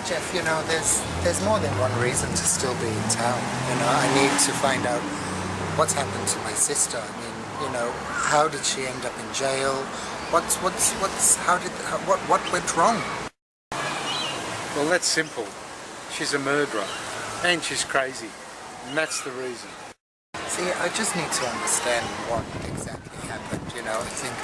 Jeff, you know, there's more than one reason to still be in town. You know, I need to find out what's happened to my sister. I mean, you know, how did she end up in jail? What went wrong? Well, that's simple. She's a murderer, and she's crazy, and that's the reason. See, I just need to understand what exactly happened. You know, I think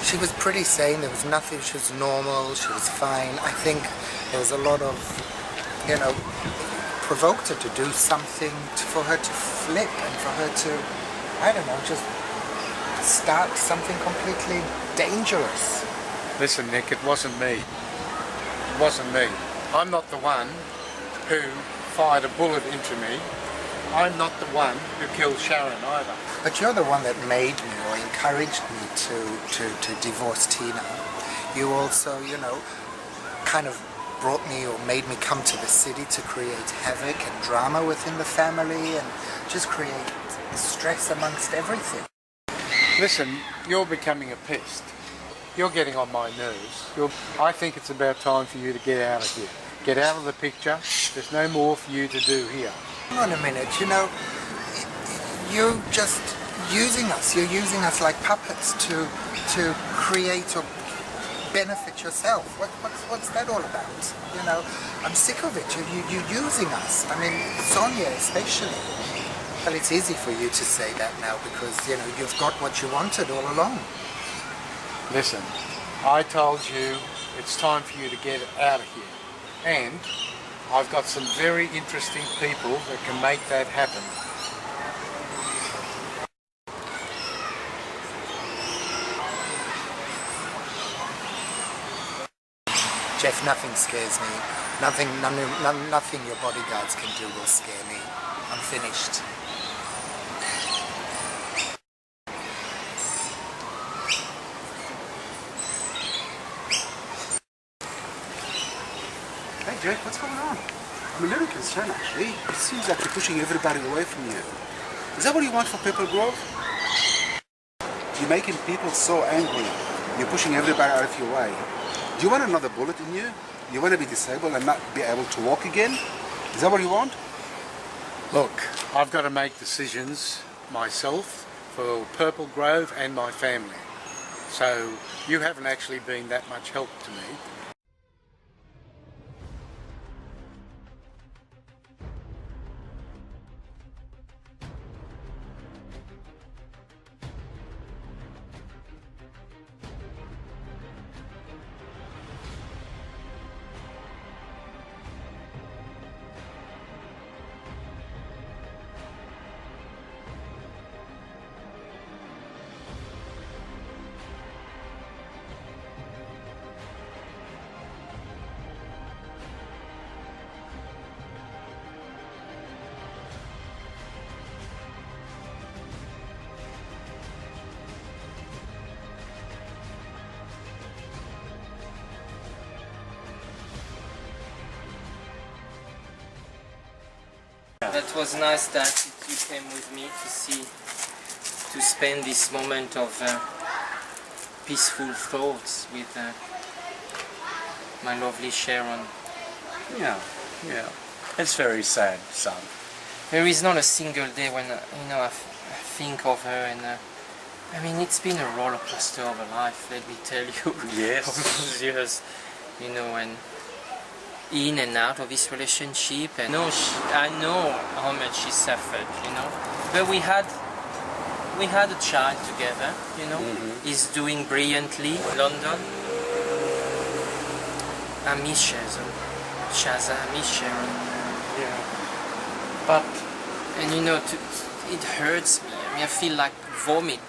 she was pretty sane. There was nothing. She was normal. She was fine. I think there was a lot of, you know, provoked her to do something for her to flip and for her to, I don't know, just start something completely dangerous. Listen, Nick, it wasn't me. It wasn't me. I'm not the one who fired a bullet into me. I'm not the one who killed Sharon either. But you're the one that made me or encouraged me to divorce Tina. You also, you know, kind of brought me or made me come to the city to create havoc and drama within the family and just create stress amongst everything. Listen, you're becoming a pest. You're getting on my nerves. I think it's about time for you to get out of here. Get out of the picture. There's no more for you to do here. Hang on a minute, you know, you're just using us. You're using us like puppets to create or benefit yourself. What's that all about? You know, I'm sick of it. You're using us. I mean, Sonia especially. Well, it's easy for you to say that now because, you know, you've got what you wanted all along. Listen, I told you it's time for you to get out of here. And I've got some very interesting people that can make that happen. Jeff, nothing scares me. Nothing your bodyguards can do will scare me. I'm finished. Hey Jeff, what's going on? I'm a little concerned actually. It seems like you're pushing everybody away from you. Is that what you want for Purple Grove? You're making people so angry. You're pushing everybody out of your way. Do you want another bullet in you? You want to be disabled and not be able to walk again? Is that what you want? Look, I've got to make decisions myself for Purple Grove and my family. So you haven't actually been that much help to me. That was nice that you came with me to spend this moment of peaceful thoughts with my lovely Sharon. Yeah. It's very sad, son. There is not a single day when I think of her, and I mean it's been a roller coaster of a life. Let me tell you. Yes. All those years, you know, and in and out of this relationship, and I know how much she suffered, you know. But we had a child together, you know. He's doing brilliantly in London. I miss Shaza, I miss Sharon. Yeah. But And you know, it hurts me. I mean, I feel like vomit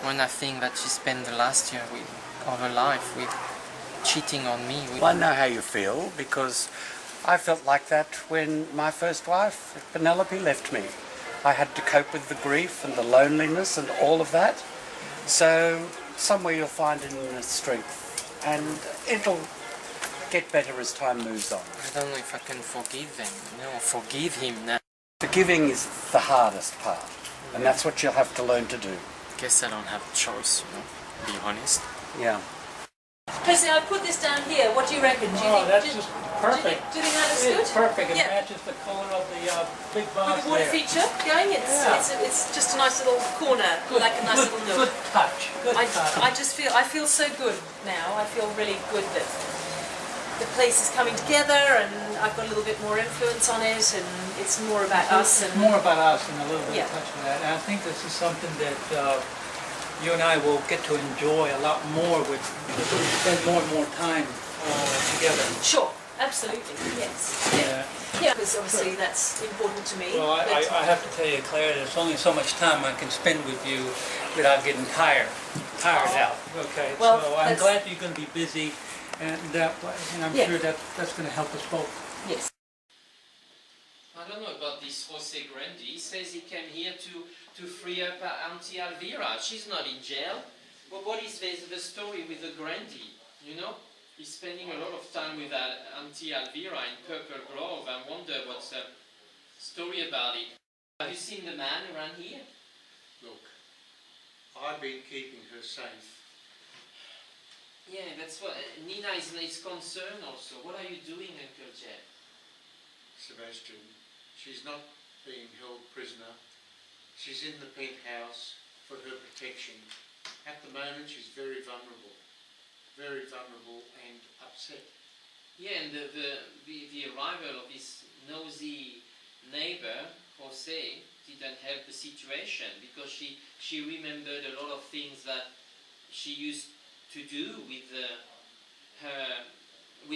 when I think that she spent the last year of her life with cheating on me. well, I know how you feel because I felt like that when my first wife, Penelope, left me. I had to cope with the grief and the loneliness and all of that. So somewhere you'll find inner strength and it'll get better as time moves on. I don't know if I can forgive them, you know, forgive him now. Forgiving is the hardest part, and that's what you'll have to learn to do. Guess I don't have a choice, you know, to be honest. Yeah. Presley, I put this down here. What do you reckon? Do you Oh, think, that's do, just do perfect. you think that looks good? It's perfect. It Yeah. matches the color of the big vase With the water there. feature going, Yeah. it's just a nice little corner, like a nice little nook. Good touch. Good touch. I feel so good now. I feel really good that the place is coming together, and I've got a little bit more influence on it, and it's more about us. And More about us and a little bit Yeah. of touch of that. And I think this is something that you and I will get to enjoy a lot more with. We'll spend more and more time together. sure, absolutely, yes, Yeah. yeah, because obviously that's important to me. Well, but- I have to tell you, Claire, there's only so much time I can spend with you without getting tired out. Okay, Well, so I'm that's- glad you're going to be busy, and I'm Yeah. sure that's going to help us both. yes. I don't know about this Jose Grandi. He says he came here to free up Auntie Alvira. She's not in jail. But what is the story with the Grandi? You know? He's spending a lot of time with Auntie Alvira in Purple Grove. I wonder what's the story about it. Have you seen the man around here? Look, I've been keeping her safe. Yeah, that's what Nina is concerned also. What are you doing, Uncle Jeff? Sebastian, she's not being held prisoner. She's in the penthouse for her protection. At the moment, she's very vulnerable and upset. Yeah, and the arrival of this nosy neighbor, Jose, didn't help the situation because she remembered a lot of things that she used to do with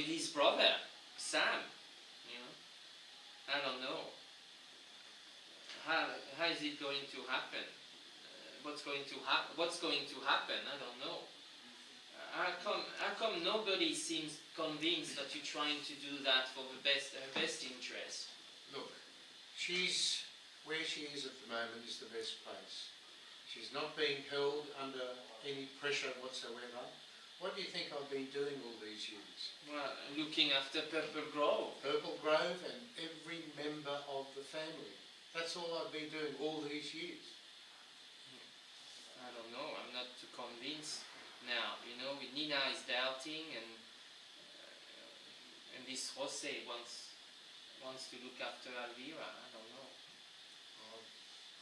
his brother, Sam. You know, I don't know. How is it going to happen? What's going to happen? I don't know. How come nobody seems convinced that you're trying to do that for her best interest? Look, where she is at the moment is the best place. She's not being held under any pressure whatsoever. What do you think I've been doing all these years? Well, looking after Purple Grove. Purple Grove and every member of the family. That's all I've been doing all these years. I don't know. I'm not too convinced now. You know, Nina is doubting, and this Jose wants to look after Alvira. I don't know.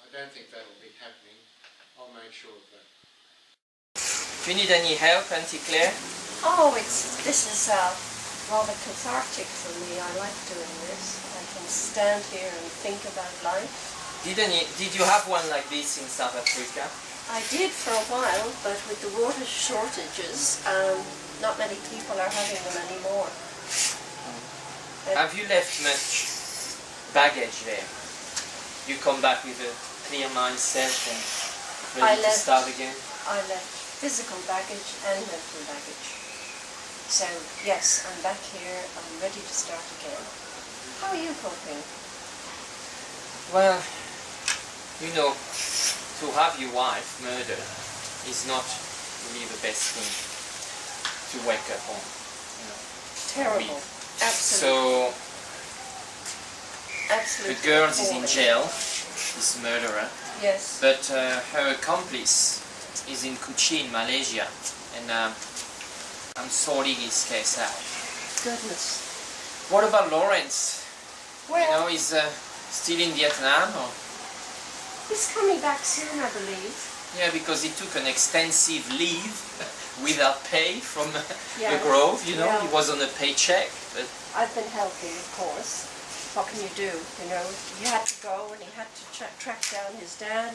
I don't think that'll be happening. I'll make sure of that. Do you need any help, Auntie Claire? Oh, this is rather cathartic for me. I like doing this. I can stand here and think about life. Did you have one like this in South Africa? I did for a while, but with the water shortages, not many people are having them anymore. Have you left much baggage there? You come back with a clear mindset and ready to start again? I left physical baggage and mental baggage. So yes, I'm back here. I'm ready to start again. How are you coping? Well, you know, to have your wife murdered is not really the best thing to wake up on. You know. Terrible. So Absolutely. Absolutely. the girl is in appalling. jail, this murderer, Yes. but her accomplice is in Kuching, Malaysia, and I'm sorting his case out. Goodness. What about Lawrence? Well, You know, he's still in Vietnam, or? he's coming back soon, I believe. Yeah, because he took an extensive leave without pay from the Yeah. Grove, you know, Yeah. he was on a paycheck. But I've been helping, of course. What can you do? You know, he had to go and he had to track down his dad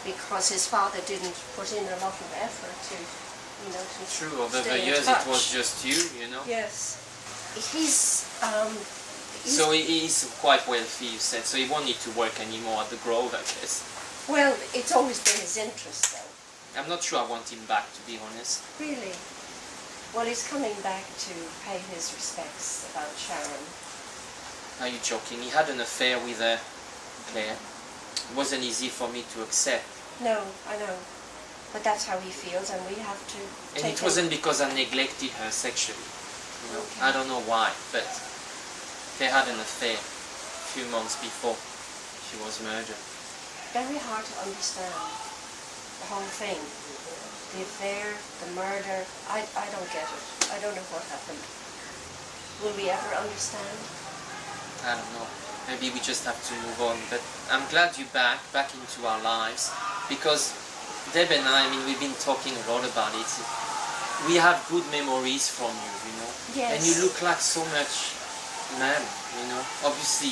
because his father didn't put in a lot of effort to, you know, to true, over the stay in years it touch. was just you know. Yes. He's So he's quite wealthy, you said, so he won't need to work anymore at the Grove, I guess. well, it's always been his interest, though. I'm not sure I want him back, to be honest. Really. Well, he's coming back to pay his respects about Sharon. Are you joking? He had an affair with Claire. It wasn't easy for me to accept. No, I know. But that's how he feels, and we have to And take it wasn't because I neglected her sexually. You know, Okay. I don't know why, but they had an affair a few months before she was murdered. Very hard to understand the whole thing. The affair, the murder, I don't get it. I don't know what happened. Will we ever understand? I don't know. Maybe we just have to move on. But I'm glad you're back into our lives, because Deb and I mean, we've been talking a lot about it. We have good memories from you, you know. Yes. And you look like so much man, you know. Obviously,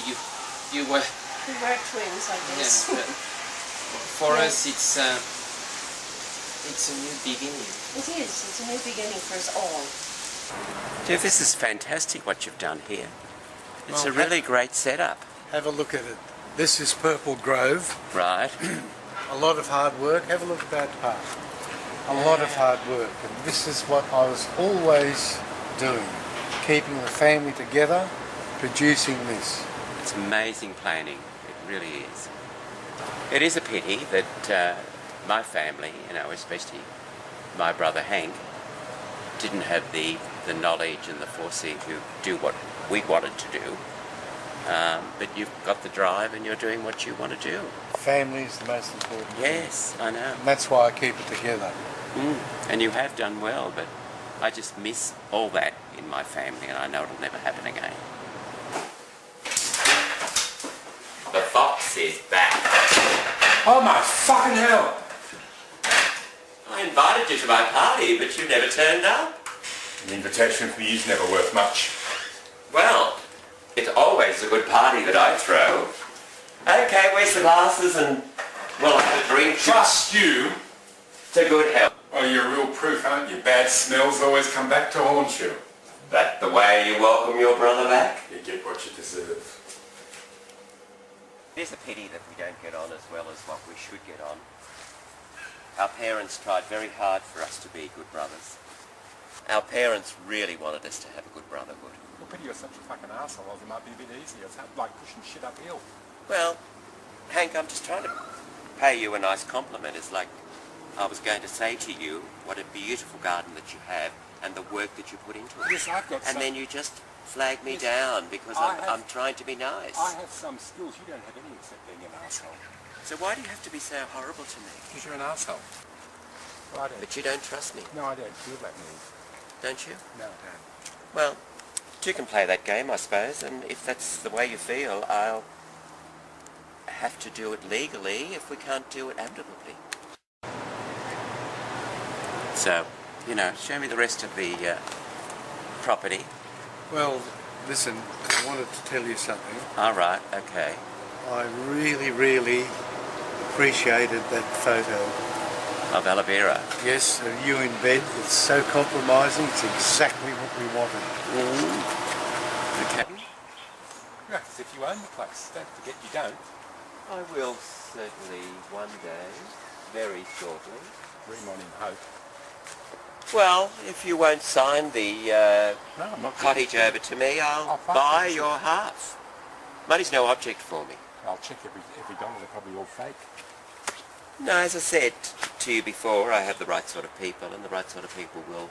you were. We were twins, I guess. Yeah, but for Yes. us, it's a new beginning. It is. It's a new beginning for us all. Jeff, this is fantastic what you've done here. It's Well, a really great setup. Have a look at it. This is Purple Grove. Right. A lot of hard work. Have a look at that part. A lot of hard work. And this is what I was always doing. Keeping the family together, producing this. It's amazing planning. It really is. It is a pity that my family, you know, especially my brother Hank, didn't have the knowledge and the foresight to do what we wanted to do. But you've got the drive and you're doing what you want to do. Family is the most important thing. Yes, I know. And that's why I keep it together. And you have done well, but I just miss all that in my family, and I know it'll never happen again. The fox is back. Oh my fucking hell! I invited you to my party, but you never turned up. An invitation from you is never worth much. Well, it's always a good party that I throw. Okay, where's the glasses, and we'll have a drink. Trust you? To good health. Oh, you're real proof, aren't you? Bad smells always come back to haunt you. That the way you welcome your brother back? You get what you deserve. It is a pity that we don't get on as well as what we should get on. Our parents tried very hard for us to be good brothers. Our parents really wanted us to have a good brotherhood. Well, pity you're such a fucking arsehole, else it might be a bit easier. It's like pushing shit uphill. Well, Hank, I'm just trying to pay you a nice compliment. It's like I was going to say to you what a beautiful garden that you have and the work that you put into it. Yes, I've got And some... then you just flag me Yes, down because I I'm trying to be nice. I have some skills. You don't have any except being an arsehole. So why do you have to be so horrible to me? Because you're an arsehole. Well, I don't. But you don't trust me, No, I don't feel that need. don't you? No, I don't. Well, you can play that game, I suppose, and if that's the way you feel, I'll have to do it legally if we can't do it amicably. So, you know, show me the rest of the property. Well, listen, I wanted to tell you something. All right, okay. I really, really appreciated that photo. Of aloe vera. Yes, of you in bed. It's so compromising. It's exactly what we wanted. Okay. Yeah, as if you own the place. Don't forget you don't. I will certainly one day, very shortly. Dream on in hope. Well, if you won't sign the No, I'm not... cottage over to me, I'll Oh, fuck buy it. your half. Money's no object for me. I'll check every dollar. They're probably all fake. No, as I said to you before, I have the right sort of people, and the right sort of people will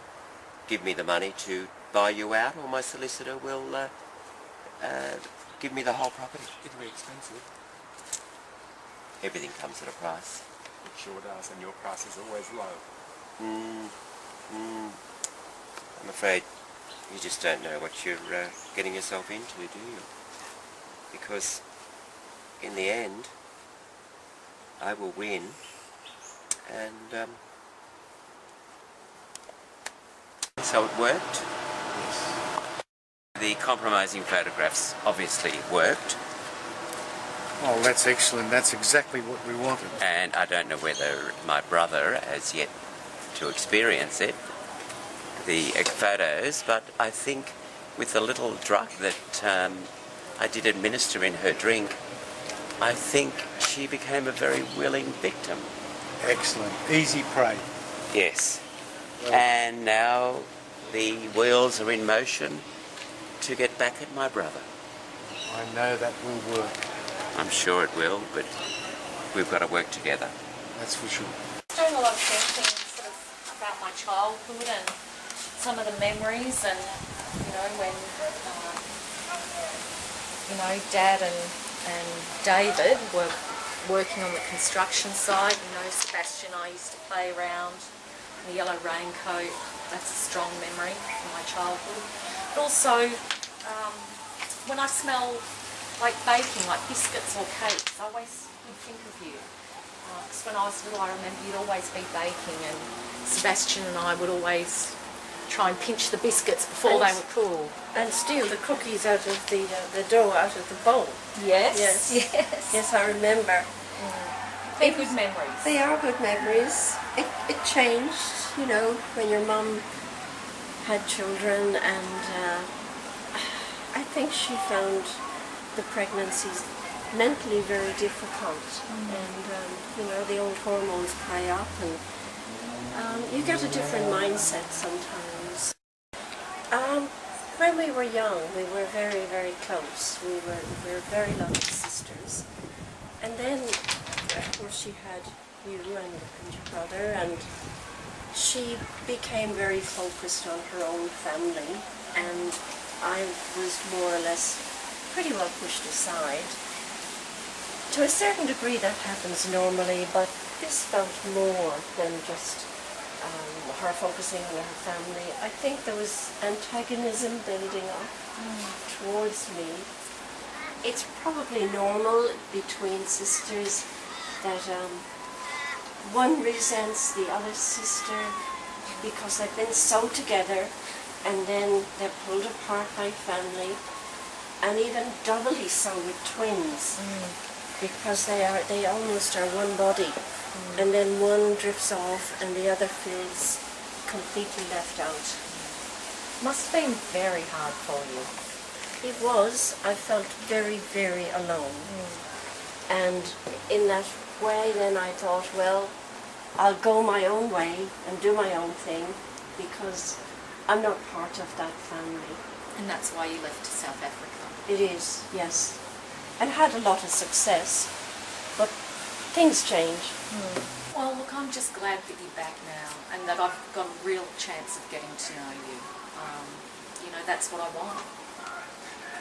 give me the money to buy you out, or my solicitor will give me the whole property. It'll be expensive. Everything comes at a price. It sure does, and your price is always low. I'm afraid you just don't know what you're getting yourself into, do you? Because in the end, I will win, and so it worked. The compromising photographs obviously worked, Oh, that's excellent. That's exactly what we wanted. and I don't know whether my brother has yet to experience it, the photos, but I think with the little drug that I did administer in her drink, I think she became a very willing victim. Excellent. Easy prey. Yes. And now the wheels are in motion to get back at my brother. I know that will work. I'm sure it will, but we've got to work together. That's for sure. Doing a lot of thinking sort of about my childhood and some of the memories, and you know when Dad and David were working on the construction site. You know, Sebastian and I used to play around a yellow raincoat. That's a strong memory from my childhood. But also, when I smell like baking, like biscuits or cakes, I always would think of you. Because when I was little, I remember you'd always be baking, and Sebastian and I would always try and pinch the biscuits before they were cool. And steal the cookies out of the dough out of the bowl. Yes. Yes. Yes, I remember. They're good memories. They are good memories. It changed, you know, when your mum had children, and I think she found the pregnancies mentally very difficult, and you know, the old hormones play up, and you get a different mindset sometimes. When we were young, we were very, very close. We were very loving sisters, and then of course she had you and your brother, and she became very focused on her own family, and I was more or less pretty well pushed aside. To a certain degree that happens normally, but this felt more than just her focusing on her family. I think there was antagonism building up towards me. It's probably normal between sisters that one resents the other sister because they've been so together, and then they're pulled apart by family, and even doubly so with twins, because they almost are one body, and then one drifts off and the other feels completely left out. Must have been very hard for you. It was. I felt very, very alone. And in that way then I thought, well, I'll go my own way and do my own thing, because I'm not part of that family. And that's why you left to South Africa. It is, yes. And had a lot of success, but things change. Well, look, I'm just glad that you're back now, and that I've got a real chance of getting to know you. You know, that's what I want.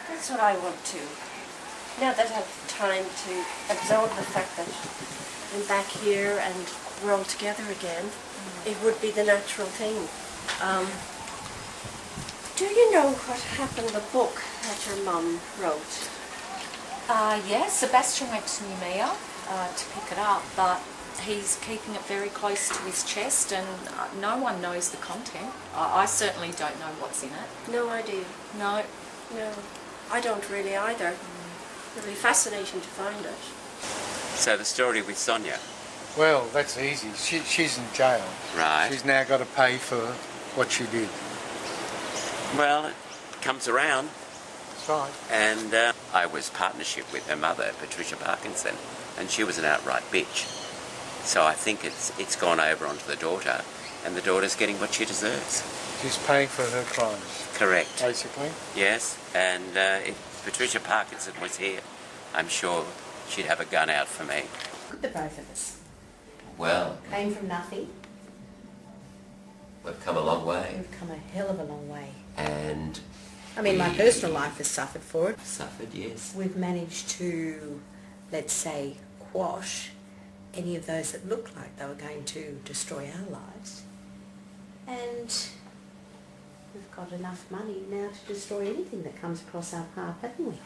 That's what I want too. Now that I have time to absorb the fact that I'm back here and we're all together again, it would be the natural thing. Do you know what happened, the book that your mum wrote? Yes, Sebastian went to Noumea to pick it up, but he's keeping it very close to his chest, and no one knows the content. I certainly don't know what's in it. No idea. No. No, I don't really either. It'll be fascinating to find it. So the story with Sonia. Well, that's easy. She's in jail. Right. She's now got to pay for what she did. Well, it comes around. That's right. And I was partnership with her mother, Patricia Parkinson, and she was an outright bitch. So I think it's gone over onto the daughter, and the daughter's getting what she deserves. She's paying for her crimes. Correct. Basically. Yes, and if Patricia Parkinson was here, I'm sure she'd have a gun out for me. Look at the both of us. Well, Came from nothing. we've come a long way. We've come a hell of a long way. And I mean, my personal life has suffered for it. suffered, yes. We've managed to, let's say, quash any of those that looked like they were going to destroy our lives. And we've got enough money now to destroy anything that comes across our path, haven't we?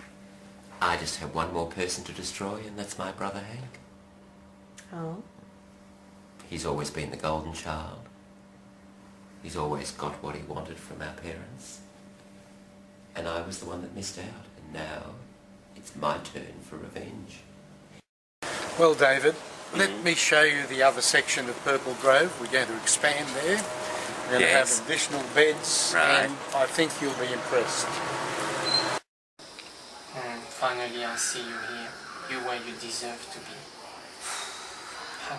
I just have one more person to destroy, and that's my brother Hank. Oh? He's always been the golden child. He's always got what he wanted from our parents. And I was the one that missed out, and now it's my turn for revenge. Well, David, let me show you the other section of Purple Grove. We're going to expand there. We're going to have additional beds, and I think you'll be impressed. Finally, I see you here. You're where you deserve to be. How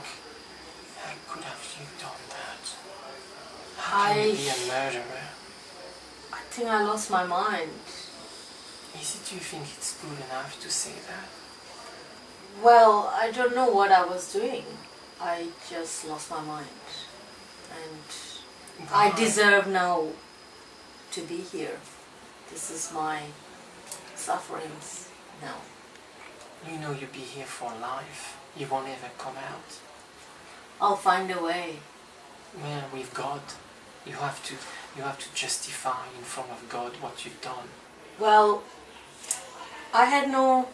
could have you done that? How can you be a murderer? I think I lost my mind. Is it you think it's good enough to say that? Well, I don't know what I was doing. I just lost my mind. And I deserve now to be here. This is my sufferings now. You know you'll be here for life. You won't ever come out. I'll find a way. Well, with God, you have to justify in front of God what you've done. Well, I had no...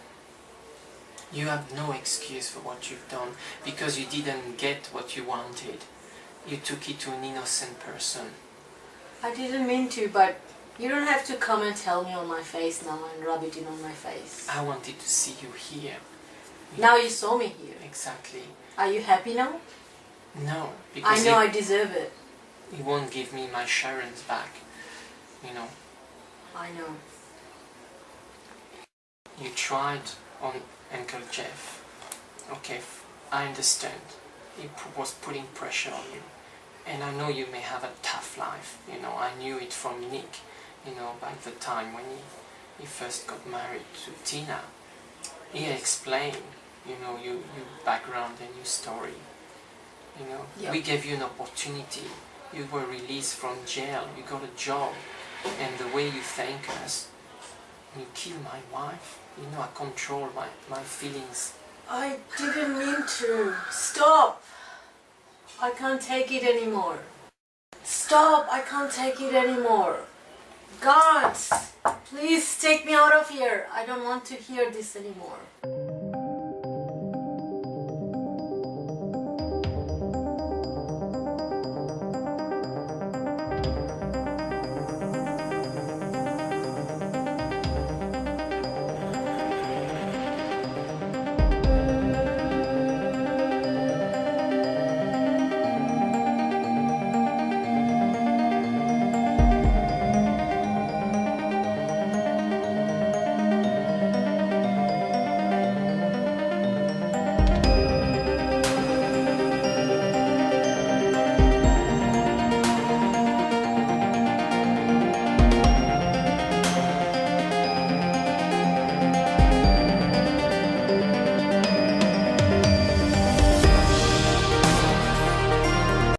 You have no excuse for what you've done because you didn't get what you wanted. You took it to an innocent person. I didn't mean to, but you don't have to come and tell me on my face now and rub it in on my face. I wanted to see you here. Now you saw me here. Exactly. Are you happy now? No, because I know I deserve it. you won't give me my Sharon's back. You know. I know. You tried on Uncle Jeff. Okay, I understand. He was putting pressure on you. And I know you may have a tough life. You know, I knew it from Nick, you know, by the time when he first got married to Tina. He explained, you know, your background and your story. You know, Yeah. we gave you an opportunity. You were released from jail. You got a job. And the way you thank us, you killed my wife. You know, I control my feelings. I didn't mean to. Stop! I can't take it anymore. Stop! I can't take it anymore. God! Please take me out of here. I don't want to hear this anymore.